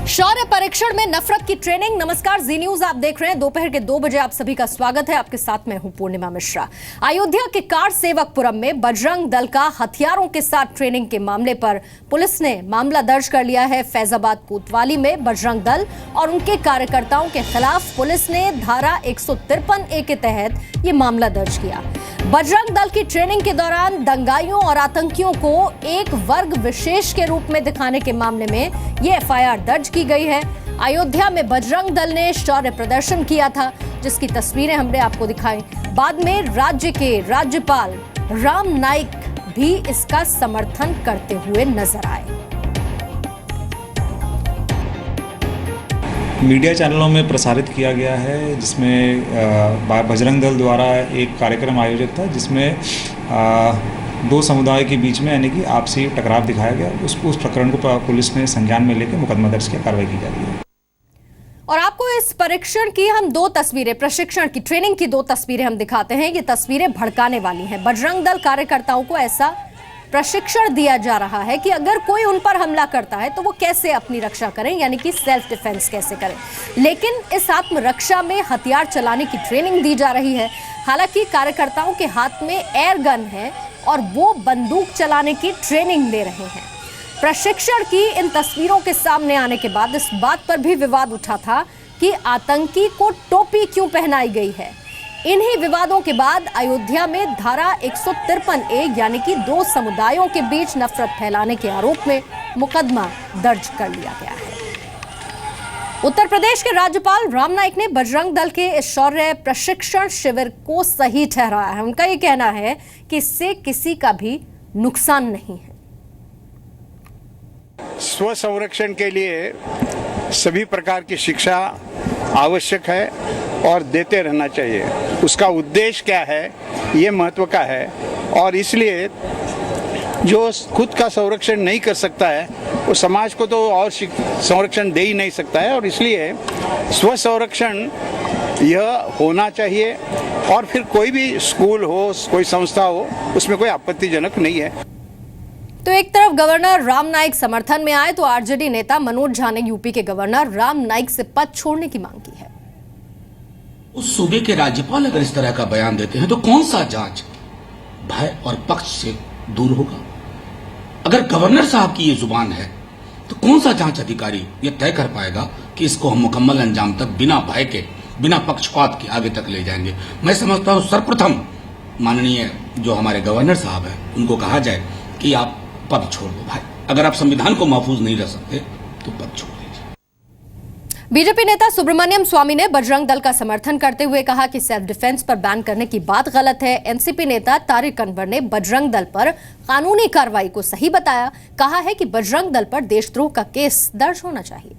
शौर्य परीक्षण में नफरत की ट्रेनिंग। नमस्कार, जी न्यूज आप देख रहे हैं। दोपहर के 2 बजे आप सभी का स्वागत है। आपके साथ मैं हूं पूर्णिमा मिश्रा। अयोध्या के कार सेवकपुरम में बजरंग दल का हथियारों के साथ ट्रेनिंग के मामले पर पुलिस ने मामला दर्ज कर लिया है। फैजाबाद कोतवाली में बजरंग दल और उनके कार्यकर्ताओं के खिलाफ पुलिस ने धारा 153A के तहत ये मामला दर्ज किया। बजरंग दल की ट्रेनिंग के दौरान दंगाइयों और आतंकियों को एक वर्ग विशेष के रूप में दिखाने के मामले में ये एफआईआर दर्ज की गई है। अयोध्या में बजरंग दल ने शौर्य प्रदर्शन किया था, जिसकी तस्वीरें हमने आपको दिखाई। बाद में राज्य के राज्यपाल राम नाईक भी इसका समर्थन करते हुए नजर आए। मीडिया चैनलों में प्रसारित किया गया है, जिसमें बजरंग दल द्वारा एक कार्यक्रम आयोजित था, जिसमें दो समुदाय के बीच में यानी कि आपसी टकराव दिखाया गया। उस प्रकरण को पुलिस ने संज्ञान में लेकर मुकदमा दर्ज किया, कार्रवाई की जा रही है। और आपको इस परीक्षण की हम 2 तस्वीरें, प्रशिक्षण की ट्रेनिंग की 2 तस्वीरें हम दिखाते हैं। ये तस्वीरें भड़काने वाली हैं। बजरंग दल कार्यकर्ताओं को ऐसा प्रशिक्षण दिया जा रहा है कि अगर कोई उन पर हमला करता है तो वो कैसे अपनी रक्षा करें, यानी कि सेल्फ डिफेंस कैसे करें। लेकिन इस आत्मरक्षा में हथियार चलाने की ट्रेनिंग दी जा रही है। हालांकि कार्यकर्ताओं के हाथ में एयर गन है और वो बंदूक चलाने की ट्रेनिंग ले रहे हैं। प्रशिक्षण की इन तस्वीरों के सामने आने के बाद इस बात पर भी विवाद उठा था कि आतंकी को टोपी क्यों पहनाई गई है। इन्हीं विवादों के बाद अयोध्या में धारा 153A यानी कि 2 समुदायों के बीच नफरत फैलाने के आरोप में मुकदमा दर्ज कर लिया गया है। उत्तर प्रदेश के राज्यपाल राम नाईक ने बजरंग दल के इस शौर्य प्रशिक्षण शिविर को सही ठहराया है। उनका ये कहना है कि इससे किसी का भी नुकसान नहीं है। स्व संरक्षण के लिए सभी प्रकार की शिक्षा आवश्यक है और देते रहना चाहिए। उसका उद्देश्य क्या है, ये महत्व का है। और इसलिए जो खुद का संरक्षण नहीं कर सकता है वो समाज को तो और संरक्षण दे ही नहीं सकता है। और इसलिए स्व संरक्षण यह होना चाहिए। और फिर कोई भी स्कूल हो, कोई संस्था हो, उसमें कोई आपत्तिजनक नहीं है। तो एक तरफ गवर्नर राम नाईक समर्थन में आए तो आरजेडी नेता मनोज झा ने यूपी के गवर्नर राम नाईक से पद छोड़ने की मांग की है। उस सूबे के राज्यपाल अगर इस तरह का बयान देते हैं तो कौन सा जांच भय और पक्ष से दूर होगा। अगर गवर्नर साहब की ये जुबान है तो कौन सा जांच अधिकारी ये तय कर पाएगा कि इसको हम मुकम्मल अंजाम तक बिना भय के, बिना पक्षपात के आगे तक ले जाएंगे। मैं समझता हूं सर्वप्रथम माननीय जो हमारे गवर्नर साहब हैं उनको कहा जाए कि आप पद छोड़ दो भाई। अगर आप संविधान को महफूज नहीं रख सकते तो पद छोड़ दीजिए। बीजेपी नेता सुब्रमण्यम स्वामी ने बजरंग दल का समर्थन करते हुए कहा कि सेल्फ डिफेंस पर बैन करने की बात गलत है। एनसीपी नेता तारिक अनवर ने बजरंग दल पर कानूनी कार्रवाई को सही बताया। कहा है कि बजरंग दल पर देशद्रोह का केस दर्ज होना चाहिए।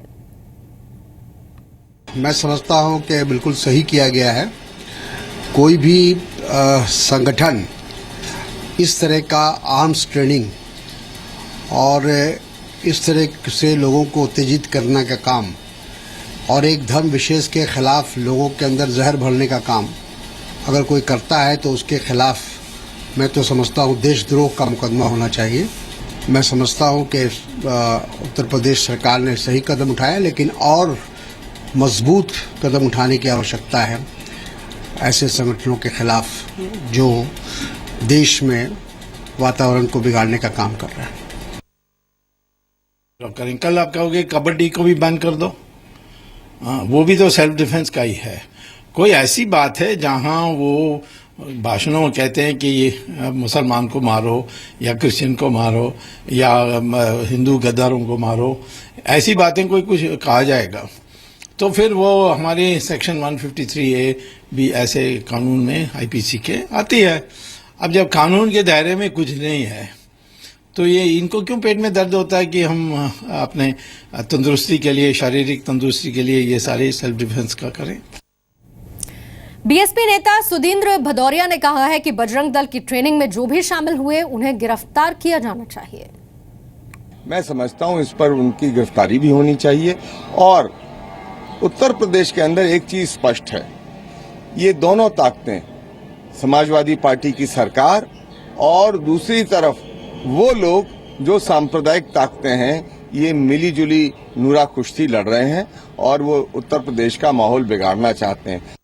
मैं समझता हूं कि बिल्कुल सही किया गया है। कोई भी संगठन इस तरह का आर्म्स ट्रेनिंग और इस तरह से लोगों को उत्तेजित करने का काम और एक धर्म विशेष के खिलाफ लोगों के अंदर जहर भरने का काम अगर कोई करता है तो उसके खिलाफ मैं तो समझता हूँ देशद्रोह का मुकदमा होना चाहिए। मैं समझता हूँ कि उत्तर प्रदेश सरकार ने सही कदम उठाया, लेकिन और मजबूत कदम उठाने की आवश्यकता है ऐसे संगठनों के खिलाफ जो देश में वातावरण को बिगाड़ने का काम कर रहा है। कल आप कहोगे कबड्डी को भी बैन कर दो, हाँ, वो भी तो सेल्फ डिफेंस का ही है। कोई ऐसी बात है जहां वो भाषणों में कहते हैं कि ये मुसलमान को मारो या क्रिश्चियन को मारो या हिंदू गद्दारों को मारो, ऐसी बातें कोई कुछ कहा जाएगा तो फिर वो हमारे सेक्शन 153A भी ऐसे कानून में आईपीसी के आती है। अब जब कानून के दायरे में कुछ नहीं है तो ये इनको क्यों पेट में दर्द होता है कि हम अपने तंदुरुस्ती के लिए, शारीरिक तंदुरुस्ती के लिए ये सारे सेल्फ डिफेंस का करें। बीएसपी नेता सुधींद्र भदौरिया ने कहा है कि बजरंग दल की ट्रेनिंग में जो भी शामिल हुए उन्हें गिरफ्तार किया जाना चाहिए। मैं समझता हूं इस पर उनकी गिरफ्तारी भी होनी चाहिए। और उत्तर प्रदेश के अंदर एक चीज स्पष्ट है, ये दोनों ताकतें, समाजवादी पार्टी की सरकार और दूसरी तरफ वो लोग जो सांप्रदायिक ताकतें हैं, ये मिली जुली नूरा कुश्ती लड़ रहे हैं और वो उत्तर प्रदेश का माहौल बिगाड़ना चाहते हैं।